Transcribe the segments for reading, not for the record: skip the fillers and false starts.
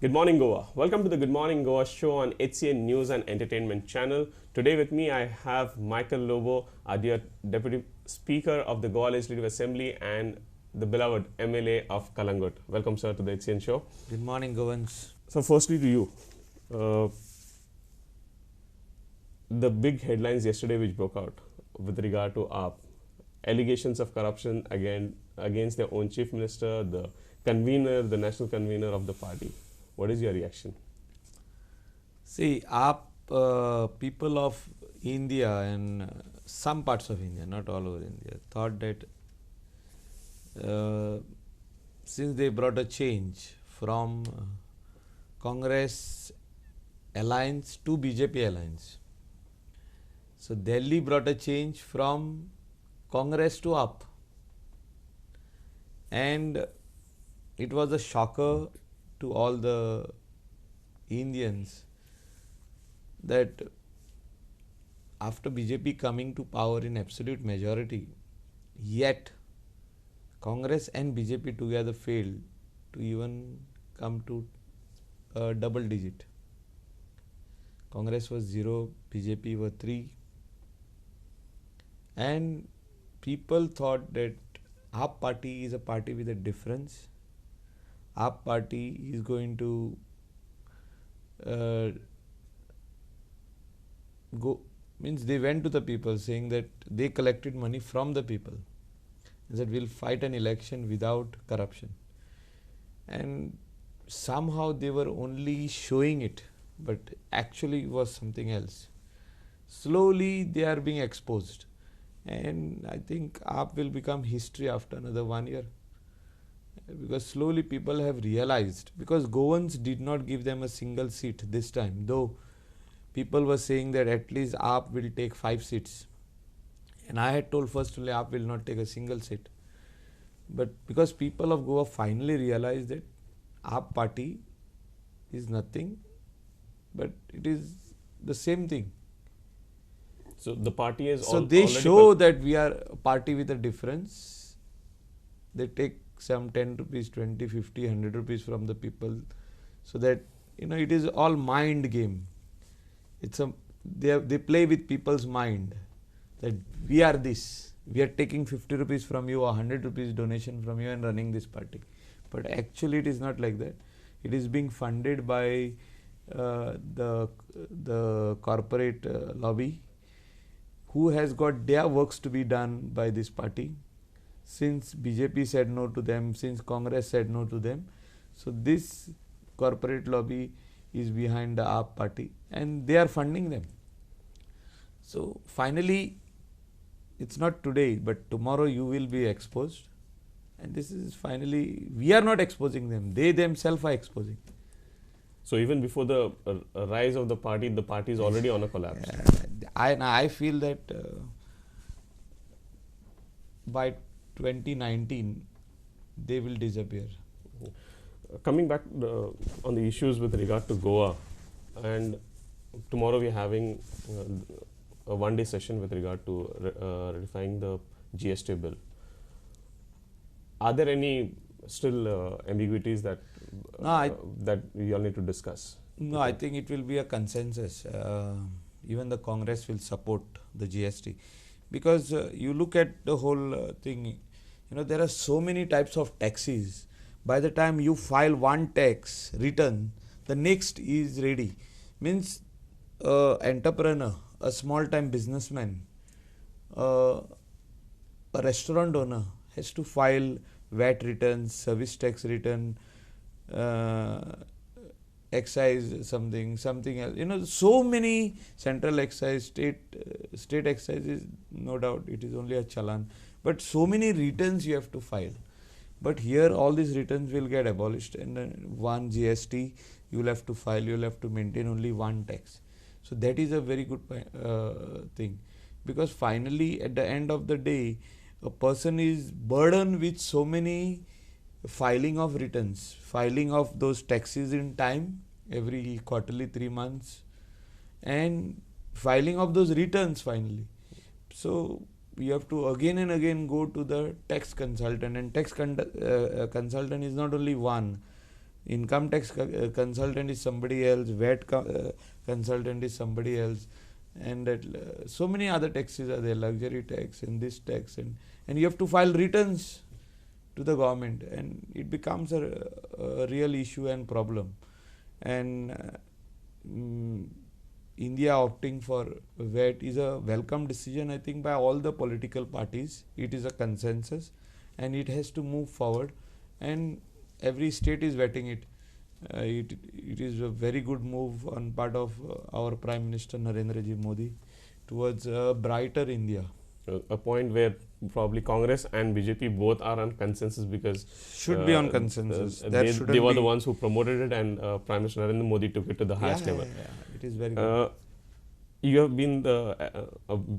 Good morning, Goa. Welcome to the Good Morning Goa show on HCN News and Entertainment channel. Today with me, I have Michael Lobo, our dear Deputy Speaker of the Goa Legislative Assembly and the beloved MLA of Calangute. Welcome, sir, to the HCN show. Good morning, Govans. So, firstly, to you, the big headlines yesterday which broke out with regard to AAP, allegations of corruption against their own chief minister, the convener, the national convener of the party. What is your reaction? See, people of India and some parts of India, not all over India, thought that since they brought a change from Congress alliance to BJP alliance, so Delhi brought a change from Congress to AAP, and it was a shocker to all the Indians that after BJP coming to power in absolute majority, yet Congress and BJP together failed to even come to a double digit. Congress was 0, BJP were 3, and people thought that AAP party is a party with a difference. AAP party is going to they went to the people saying that they collected money from the people and said we'll fight an election without corruption, and somehow they were only showing it, but actually it was something else. Slowly they are being exposed, and I think AAP will become history after another 1 year. Because slowly people have realized, because Goans did not give them a single seat this time, though people were saying that at least AAP will take 5 seats, and I had told firstly AAP will not take a single seat, but because people of Goa finally realized that AAP party is nothing but it is the same thing. So the party is they show that we are a party with a difference. They take some 10 rupees, 20, 50, 100 rupees from the people, so that it is all mind game. They play with people's mind that we are this, we are taking 50 rupees from you or 100 rupees donation from you and running this party. But actually it is not like that. It is being funded by the corporate lobby, who has got their works to be done by this party. Since BJP said no to them, since Congress said no to them, so this corporate lobby is behind the AAP party and they are funding them. So finally, it's not today, but tomorrow you will be exposed, and this is finally, we are not exposing them, they themselves are exposing. So even before the rise of the party is already on a collapse. I feel that by 2019 they will disappear. Coming back on the issues with regard to Goa, and tomorrow we are having a one-day session with regard to ratifying the GST bill. Are there any still ambiguities that we all need to discuss? No, I think it will be a consensus. Even the Congress will support the GST, because you look at the whole thing, there are so many types of taxes. By the time you file one tax return, the next is ready. Means entrepreneur, a small time businessman, a restaurant owner has to file VAT returns, service tax return, excise something else. So many central excise, state excise is no doubt it is only a challan, but so many returns you have to file. But here all these returns will get abolished, and one GST you will have to file, you will have to maintain only one tax. So that is a very good thing, because finally at the end of the day a person is burdened with so many filing of returns, filing of those taxes in time, every quarterly 3 months, and filing of those returns finally. So you have to again and again go to the tax consultant, and tax consultant is not only one. income tax consultant is somebody else, VAT consultant is somebody else, and that, so many other taxes are there, luxury tax and this tax, and you have to file returns to the government, and it becomes a real issue and problem. And India opting for VAT is a welcome decision, I think, by all the political parties. It is a consensus and it has to move forward, and every state is vetting it. It is a very good move on part of our Prime Minister Narendra Ji Modi towards a brighter India. A point where probably Congress and BJP both are on consensus, because Should be on consensus. They were the ones who promoted it, and Prime Minister Narendra Modi took it to the highest level. It is very good. You have been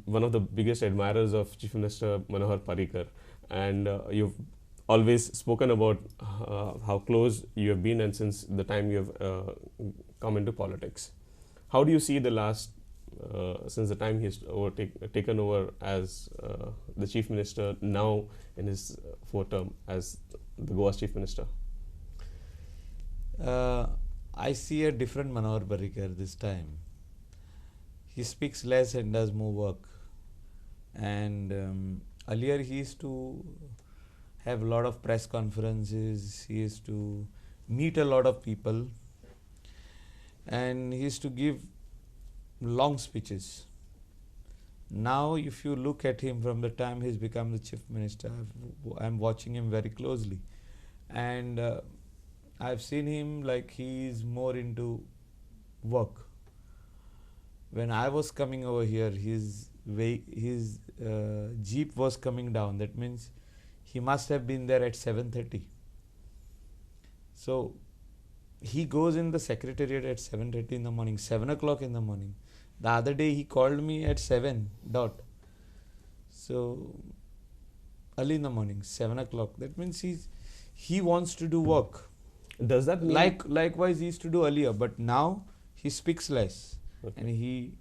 one of the biggest admirers of Chief Minister Manohar Parrikar, and you've always spoken about how close you have been, and since the time you have come into politics. How do you see the last, since the time he's taken over as the Chief Minister, now in his fourth term as the Goa's Chief Minister? I see a different Manohar Parrikar this time. He speaks less and does more work. And earlier he used to have a lot of press conferences, he used to meet a lot of people, and he used to give long speeches. Now if you look at him from the time he's become the Chief Minister, I'm watching him very closely, and I've seen him like he is more into work. When I was coming over here, his jeep was coming down. That means he must have been there at 7:30. So he goes in the secretariat at 7:30 in the morning, 7 o'clock in the morning. The other day he called me at 7 dot. So early in the morning, 7 o'clock. That means he wants to do work. Does that mean likewise he used to do earlier, but now he speaks less. Okay. And he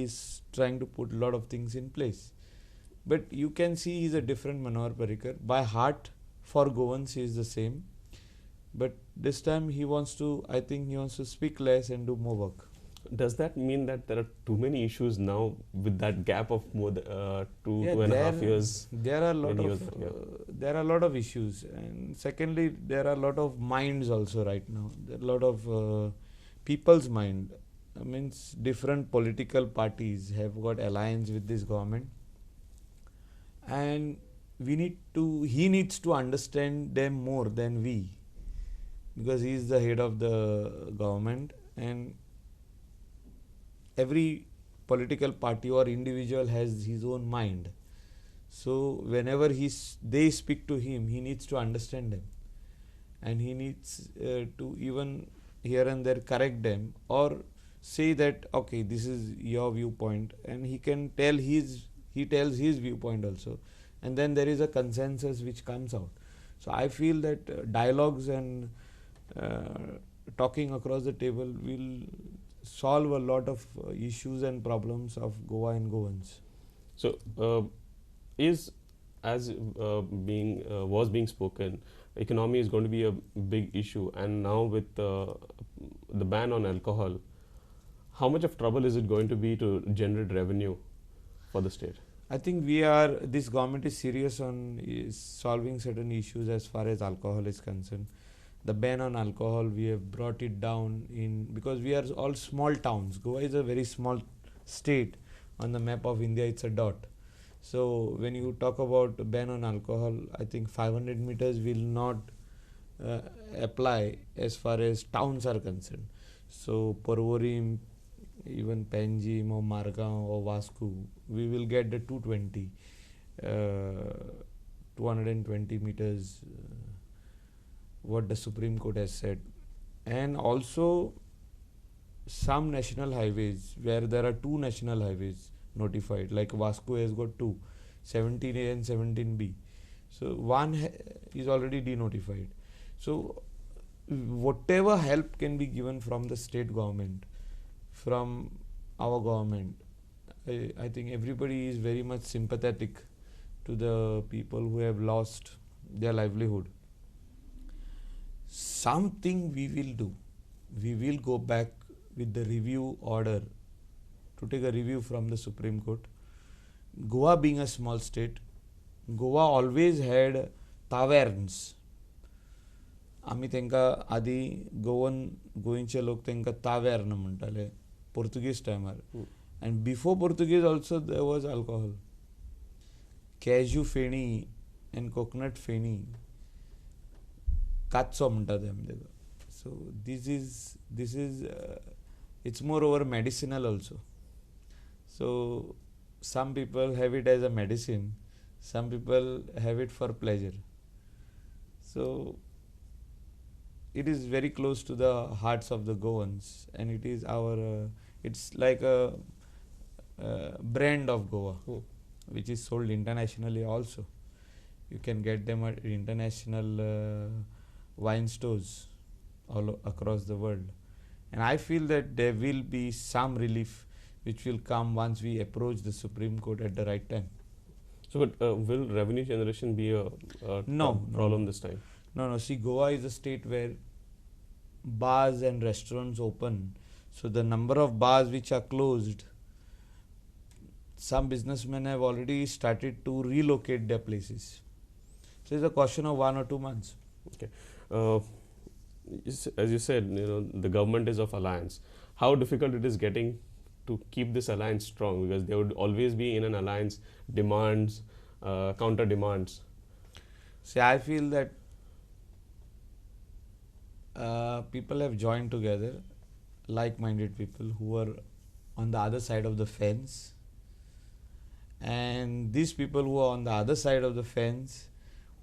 is trying to put a lot of things in place. But you can see he's a different Manohar Parrikar. By heart, for Goans he is the same. But this time I think he wants to speak less and do more work. Does that mean that there are too many issues now with that gap of more than 2.5 years? There are a lot of issues, and secondly, there are a lot of minds also right now. There are a lot of people's mind. Means different political parties have got alliance with this government, and he needs to understand them more than we, because he is the head of the government, and every political party or individual has his own mind. So whenever they speak to him, he needs to understand them, and he needs to even here and there correct them, or say that okay, this is your viewpoint, and he tells his viewpoint also, and then there is a consensus which comes out. So I feel that dialogues and talking across the table will solve a lot of issues and problems of Goa and Goans. So was being spoken, economy is going to be a big issue, and now with the ban on alcohol, how much of trouble is it going to be to generate revenue for the state? I think this government is serious on solving certain issues as far as alcohol is concerned. The ban on alcohol, we have brought it down because we are all small towns. Goa is a very small state. On the map of India, it's a dot. So when you talk about ban on alcohol, I think 500 meters will not apply as far as towns are concerned. So Porvorim, even Panjim or Margaon or Vasco, we will get the 220 meters, what the Supreme Court has said. And also some national highways where there are 2 national highways notified, like Vasco has got 2, 17A and 17B. So one is already denotified. So whatever help can be given from the state government, from our government, I think everybody is very much sympathetic to the people who have lost their livelihood. something we will do. We will go back with the review order to take a review from the Supreme Court. Goa being a small state, Goa always had taverns. आमी तेंका आदी गोंयचे लोक तेंका तावेर्न म्हणटाले पोर्तुगीज टायमार and before Portuguese also there was alcohol. Cashew feni and coconut feni काचो म्हणटा ते आमी तेका. So this is it's more over medicinal also. So some people have it as a medicine, some people have it for pleasure. So it is very close to the hearts of the Goans, and it is our it's like a brand of Goa, which is sold internationally also. You can get them at international wine stores all across the world. And I feel that there will be some relief which will come once we approach the Supreme Court at the right time. So, but will revenue generation be a problem this time? No. See, Goa is a state where bars and restaurants open. So the number of bars which are closed, some businessmen have already started to relocate their places. So it's a question of 1 or 2 months. Okay. As you said, the government is of alliance. How difficult it is getting to keep this alliance strong, because there would always be in an alliance demands, counter demands. See, I feel that people have joined together, like-minded people who are on the other side of the fence, and these people who are on the other side of the fence,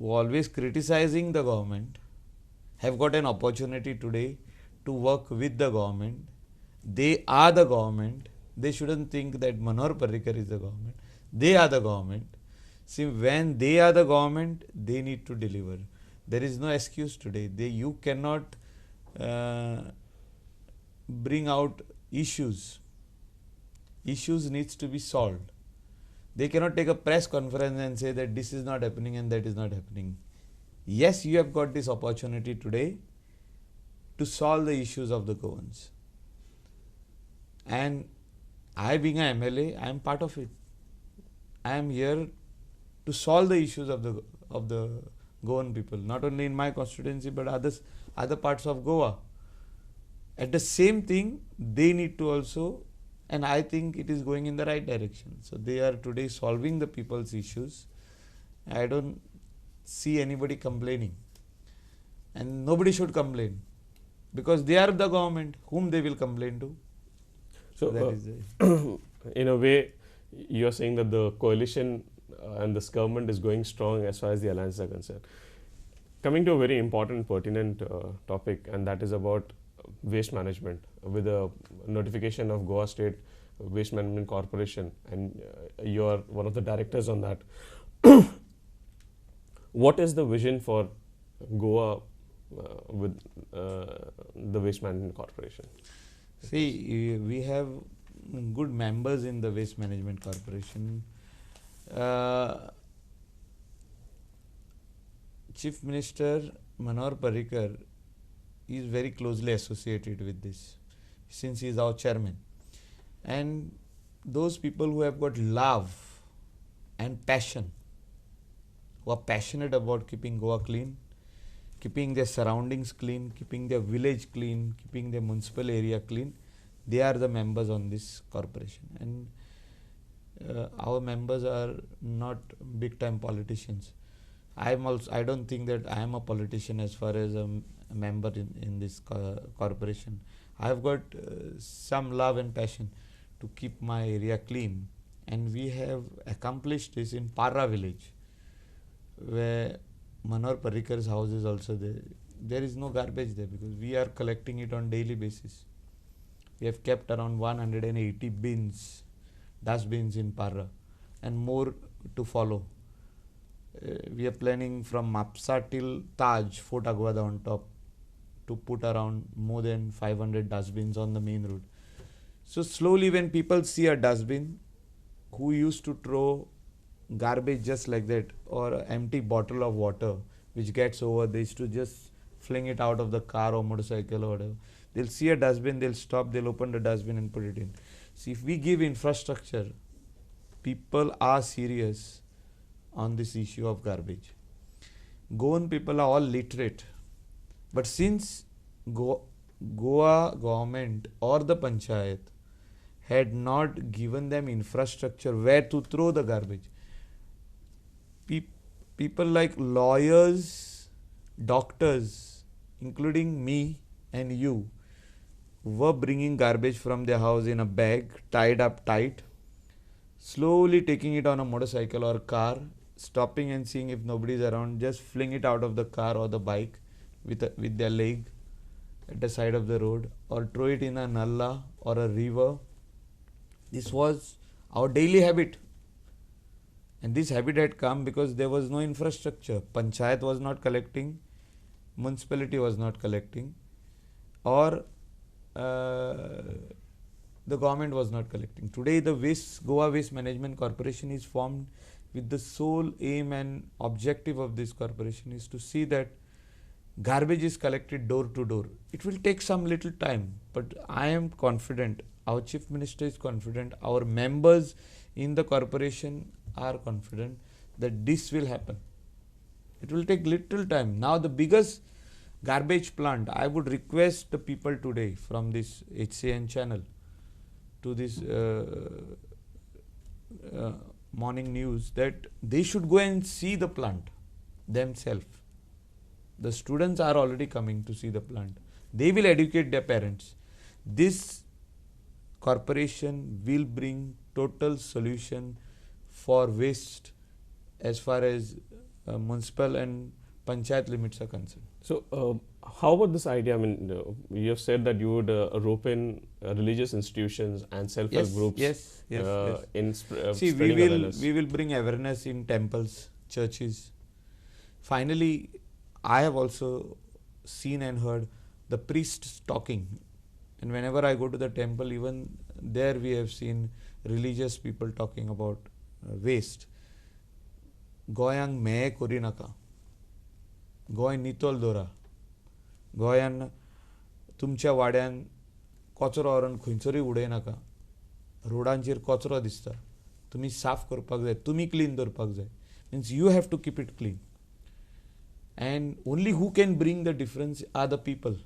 who are always criticizing the government, have got an opportunity today to work with the government. They are the government. They shouldn't think that Manohar Parrikar is the government. They are the government. See, when they are the government, they need to deliver. There is no excuse today. You cannot bring out issues. Issues needs to be solved. They cannot take a press conference and say that this is not happening and that is not happening. Yes, you have got this opportunity today to solve the issues of the Goans. And I, being an MLA, I am part of it. I am here to solve the issues of the Goan people, not only in my constituency but other parts of Goa. At the same thing, they need to also, and I think it is going in the right direction. So they are today solving the people's issues. I don't see anybody complaining, and nobody should complain, because they are the government. Whom they will complain to? So in a way, you are saying that the coalition and this government is going strong as far as the alliances are concerned. Coming to a very important, pertinent topic, and that is about waste management, with a notification of Goa State Waste Management Corporation, and you are one of the directors on that. What is the vision for Goa with the Waste Management Corporation? See, we have good members in the Waste Management Corporation. Chief Minister Manohar Parrikar is very closely associated with this, since he is our chairman. And those people who have got love and passion, who are passionate about keeping Goa clean, keeping their surroundings clean, keeping their village clean, keeping their municipal area clean, they are the members on this corporation. And our members are not big time politicians. I don't think that I am a politician as far as a member in this corporation. I have got some love and passion to keep my area clean, and we have accomplished this in Parra village, where Manohar Parrikar's house is also there. There is no garbage there because we are collecting it on daily basis. We have kept around 180 bins, dustbins in Parra, and more to follow. We are planning from Mapsa till Taj, Fort Aguada on top, to put around more than 500 dustbins on the main road. So slowly, when people see a dustbin, who used to throw garbage just like that, or an empty bottle of water which gets over, they used to just fling it out of the car or motorcycle or whatever. They'll see a dustbin, they'll stop, they'll open the dustbin and put it in. See, if we give infrastructure, people are serious on this issue of garbage. Goan people are all literate. But since Goa government or the panchayat had not given them infrastructure where to throw the garbage, people like lawyers, doctors, including me and you, were bringing garbage from their house in a bag, tied up tight, slowly taking it on a motorcycle or car, stopping and seeing if nobody is around, just fling it out of the car or the bike with their leg at the side of the road, or throw it in a nalla or a river. This was our daily habit. And this habit had come because there was no infrastructure. Panchayat was not collecting, municipality was not collecting, or the government was not collecting. Today, the Goa Waste Management Corporation is formed with the sole aim and objective of this corporation is to see that garbage is collected door to door. It will take some little time, but I am confident, our Chief Minister is confident, our members in the corporation are confident that this will happen. It will take little time. Now the biggest garbage plant, I would request the people today from this HCN channel to this morning news that they should go and see the plant themselves. The students are already coming to see the plant. They will educate their parents. This corporation will bring total solution for waste as far as municipal and panchayat limits are concerned. So, how about this idea? I mean, you have said that you would rope in religious institutions and self-help groups. Yes. In See, we will bring awareness in temples, churches. Finally, I have also seen and heard the priests talking. And whenever I go to the temple, even there we have seen religious people talking about waste. Goyang me korinaka. Goa नितोल दवरा. गोंयान तुमच्या वाड्यान कचरो व्हरून खंयसरूय उडयनाका. रोडांचेर कचरो दिसता, तुमी साफ करपाक जाय, तुमी क्लीन दवरपाक जाय. Means you have to keep it clean. And only who can bring the difference are the people,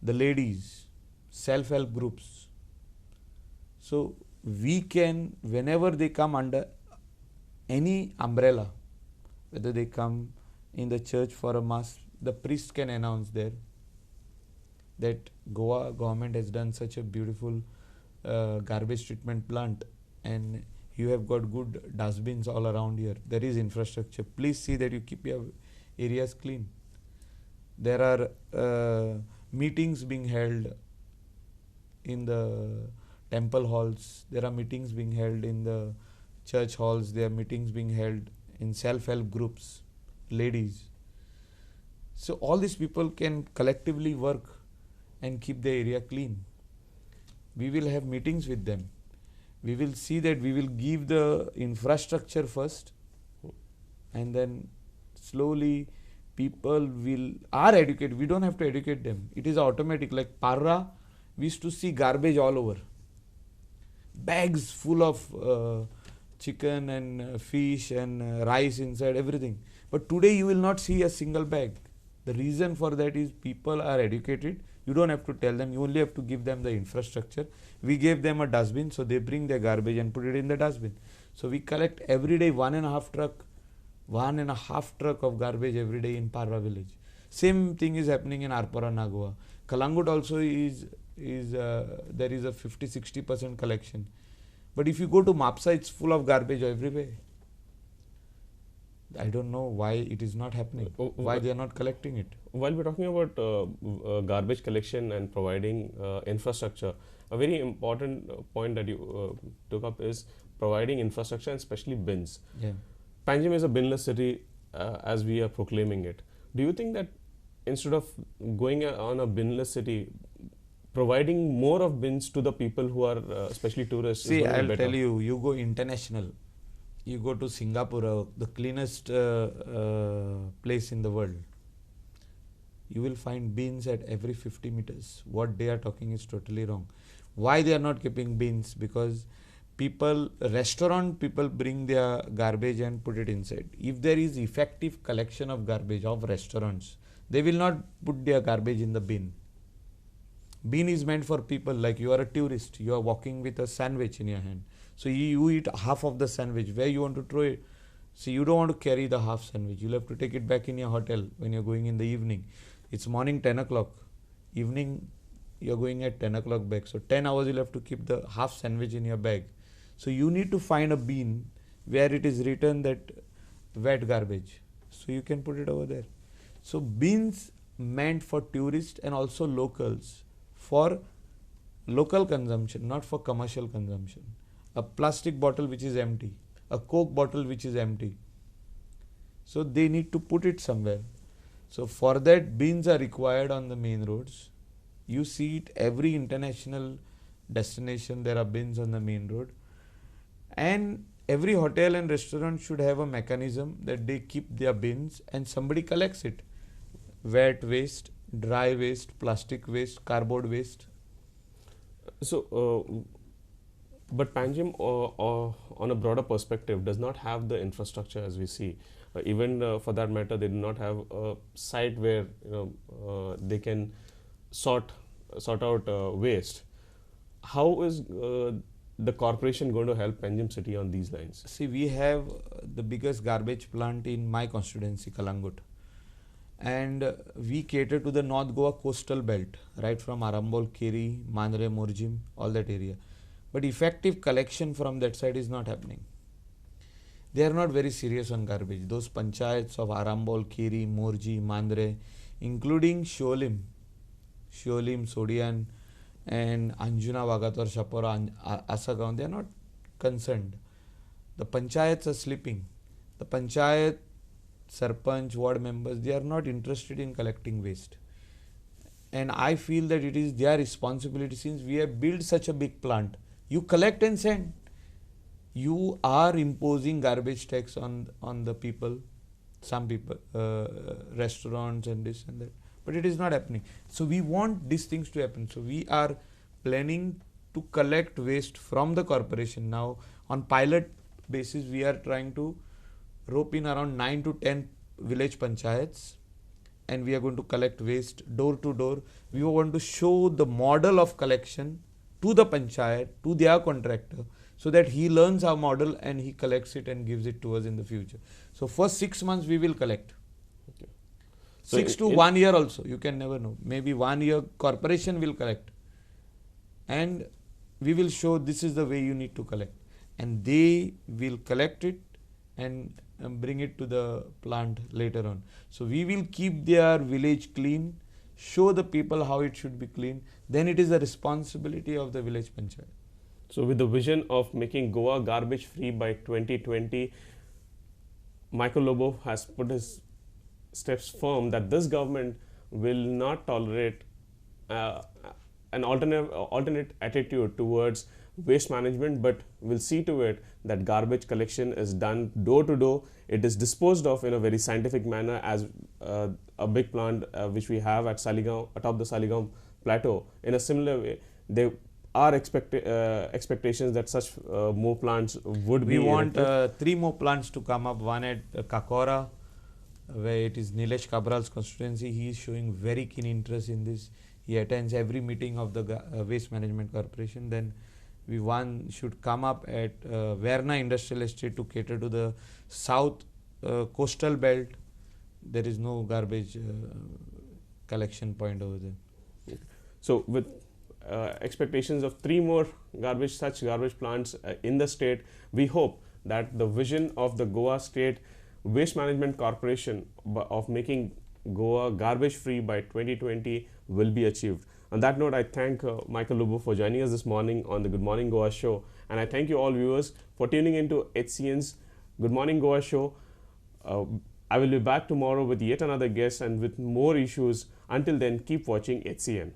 the ladies, self-help groups. So we can, whenever they come under any umbrella, whether they come in the church for a mass, the priest can announce there that Goa government has done such a beautiful garbage treatment plant and you have got good dustbins all around here. There is infrastructure. Please see that you keep your areas clean. There are meetings being held in the temple halls. There are meetings being held in the church halls. There are meetings being held in self-help groups, ladies. So all these people can collectively work and keep the area clean. We will have meetings with them. We will see that we will give the infrastructure first, and then slowly people are educated. We don't have to educate them. It is automatic. Like Parra, we used to see garbage all over. Bags full of chicken and fish and rice inside, everything. But today you will not see a single bag. The reason for that is people are educated. You don't have to tell them, you only have to give them the infrastructure. We gave them a dustbin, so they bring their garbage and put it in the dustbin. So we collect every day 1.5 truck of garbage every day in Parva village. Same thing is happening in Arpara, Nagua. Calangute also there is a 50-60% collection. But if you go to Mapsa, it's full of garbage everywhere. I don't know why it is not happening, why they are not collecting it. While we're talking about garbage collection and providing infrastructure, a very important point that you took up is providing infrastructure and especially bins. Yeah. Panjim is a binless city as we are proclaiming it. Do you think that instead of going on a binless city, providing more of bins to the people who are especially tourists? See, I'll tell you, you go international. You go to Singapore, the cleanest place in the world. you will find bins at every 50 meters. What they are talking is totally wrong. Why they are not keeping bins? Because restaurant people bring their garbage and put it inside. If there is effective collection of garbage of restaurants, they will not put their garbage in the bin. Bin is meant for people, like you are a tourist, you are walking with a sandwich in your hand. So you eat half of the sandwich, where you want to throw it? So you don't want to carry the half sandwich, you'll have to take it back in your hotel when you're going in the evening. It's morning 10 o'clock, evening you're going at 10 o'clock back. So 10 hours you'll have to keep the half sandwich in your bag. So you need to find a bin where it is written that wet garbage. So you can put it over there. So bins meant for tourists and also locals, for local consumption, not for commercial consumption. A plastic bottle which is empty, a Coke bottle which is empty. So they need to put it somewhere. So for that, bins are required on the main roads. You see it every international destination, there are bins on the main road. And every hotel and restaurant should have a mechanism that they keep their bins and somebody collects it. Wet waste, dry waste, plastic waste, cardboard waste. So, but Panjim, on a broader perspective, does not have the infrastructure as we see. Even for that matter, they do not have a site where they can sort out waste. How is the corporation going to help Panjim city on these lines? See, we have the biggest garbage plant in my constituency, Calangute. And we cater to the North Goa coastal belt, right from Arambol, Keri, Mandre, Morjim, all that area. But effective collection from that side is not happening. They are not very serious on garbage. Those panchayats of Arambol, Keri, Morji, Mandre, including Sholim, Sodian, and Anjuna, Vagator, Shapora, Asagaon, they are not concerned. The panchayats are sleeping. The panchayat, sarpanch, ward members, they are not interested in collecting waste. And I feel that it is their responsibility, since we have built such a big plant. You collect and send. You are imposing garbage tax on the people, some people, restaurants and this and that. But it is not happening. So we want these things to happen. So we are planning to collect waste from the corporation. Now on pilot basis, we are trying to rope in around 9 to 10 village panchayats, and we are going to collect waste door to door. We want to show the model of collection to the panchayat, to their contractor, so that he learns our model and he collects it and gives it to us in the future. So first 6 months we will collect. Okay. So 6 to 1 year also, you can never know. Maybe 1 year corporation will collect. And we will show this is the way you need to collect. And they will collect it and bring it to the plant later on. So we will keep their village clean, show the people how it should be clean. Then it is the responsibility of the village panchayat. So with the vision of making Goa garbage free by 2020, Michael Lobo has put his steps firm that this government will not tolerate an alternate attitude towards waste management, but will see to it that garbage collection is done door to door. It is disposed of in a very scientific manner, as a big plant which we have at Saligaon, atop the Saligaon plateau. In a similar way, there are expectations that such more plants would be. We want 3 more plants to come up. One at Kakora, where it is Nilesh Kabral's constituency. He is showing very keen interest in this. He attends every meeting of the Waste Management Corporation. Then one should come up at Verna Industrial Estate to cater to the south coastal belt. There is no garbage collection point over there. So with expectations of 3 more such garbage plants in the state, we hope that the vision of the Goa State Waste Management Corporation of making Goa garbage free by 2020 will be achieved. On that note, I thank Michael Lobo for joining us this morning on the Good Morning Goa show, and I thank you all viewers for tuning into HCN's Good Morning Goa show. I will be back tomorrow with yet another guest and with more issues. Until then, keep watching HCN.